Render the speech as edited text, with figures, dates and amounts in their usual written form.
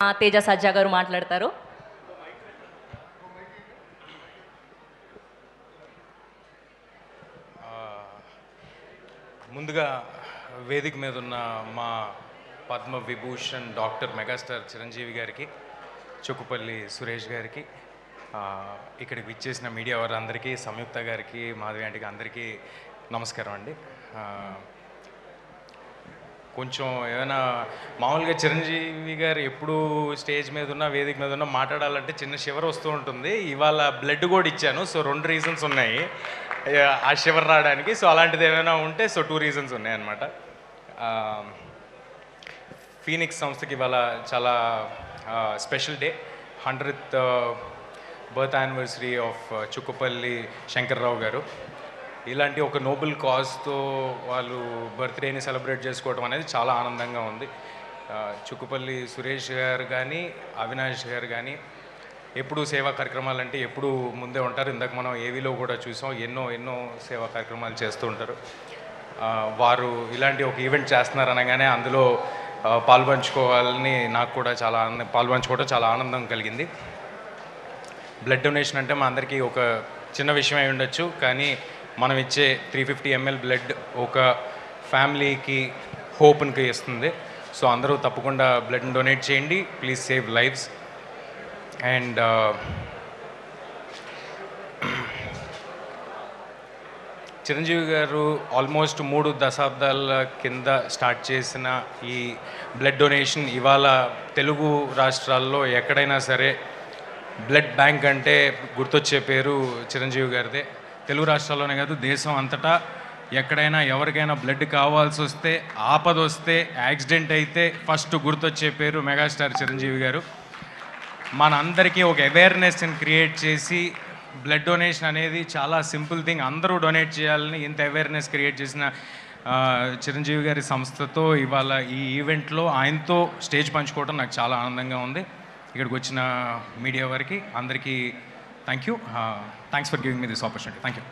తేజ సజ్జా గారు మాట్లాడతారు. ముందుగా వేదిక మీద ఉన్న మా పద్మ విభూషణ్ డాక్టర్ మెగాస్టార్ చిరంజీవి గారికి, చుక్కుపల్లి సురేష్ గారికి, ఇక్కడికి విచ్చేసిన మీడియా వారందరికీ, సంయుక్త గారికి, మాధవి ఆంటీకి అందరికీ నమస్కారం అండి. కొంచెం ఏమైనా మామూలుగా చిరంజీవి గారు ఎప్పుడు స్టేజ్ మీద ఉన్న వేదిక మీద ఉన్న మాట్లాడాలంటే చిన్న షివర్ వస్తూ ఉంటుంది. ఇవాళ బ్లడ్ కూడా ఇచ్చాను, సో 2 రీజన్స్ ఉన్నాయి ఆ షివర్ రావడానికి. సో అలాంటిది ఏమైనా ఉంటే 2 రీజన్స్ ఉన్నాయన్నమాట. ఫీనిక్స్ సంస్థకి ఇవాళ చాలా special day, 100th birth anniversary of Chukkapalli Shankarrao గారు. ఇలాంటి ఒక నోబెల్ కాజ్తో వాళ్ళు బర్త్డేని సెలబ్రేట్ చేసుకోవడం అనేది చాలా ఆనందంగా ఉంది. చుక్కుపల్లి సురేష్ గారు కానీ, అవినాష్ గారు కానీ ఎప్పుడు సేవా కార్యక్రమాలు అంటే ఎప్పుడు ముందే ఉంటారు. ఇందాక మనం ఏవీలో కూడా చూసాం, ఎన్నో సేవా కార్యక్రమాలు చేస్తూ ఉంటారు. వారు ఇలాంటి ఒక ఈవెంట్ చేస్తున్నారు అనగానే అందులో పాల్పంచుకోవాలని నాకు కూడా పాల్పంచుకోవడం చాలా ఆనందం కలిగింది. బ్లడ్ డొనేషన్ అంటే మా అందరికీ ఒక చిన్న విషయం అయి ఉండొచ్చు, కానీ మనం ఇచ్చే 350 ml బ్లడ్ ఒక ఫ్యామిలీకి హోప్కి ఇస్తుంది. సో అందరూ తప్పకుండా బ్లడ్ని డొనేట్ చేయండి. Please save lives. And Chiranjeevi గారు ఆల్మోస్ట్ 3 దశాబ్దాల కింద స్టార్ట్ చేసిన ఈ బ్లడ్ డొనేషన్ ఇవాళ తెలుగు రాష్ట్రాల్లో ఎక్కడైనా సరే బ్లడ్ బ్యాంక్ అంటే గుర్తొచ్చే పేరు చిరంజీవి గారిదే. తెలుగు రాష్ట్రాల్లోనే కాదు, దేశం అంతటా ఎక్కడైనా ఎవరికైనా బ్లడ్ కావాల్సి వస్తే, ఆపద వస్తే, యాక్సిడెంట్ అయితే ఫస్ట్ గుర్తొచ్చే పేరు మెగాస్టార్ చిరంజీవి గారు. మనందరికీ ఒక అవేర్నెస్ని క్రియేట్ చేసి బ్లడ్ డొనేషన్ అనేది చాలా సింపుల్ థింగ్, అందరూ డొనేట్ చేయాలని ఇంత అవేర్నెస్ క్రియేట్ చేసిన చిరంజీవి గారి సంస్థతో ఇవాళ ఈ ఈవెంట్లో ఆయనతో స్టేజ్ పంచుకోవడం నాకు చాలా ఆనందంగా ఉంది. ఇక్కడికి వచ్చిన మీడియా వారికి అందరికీ thank you. Thanks for giving me this opportunity. Thank you.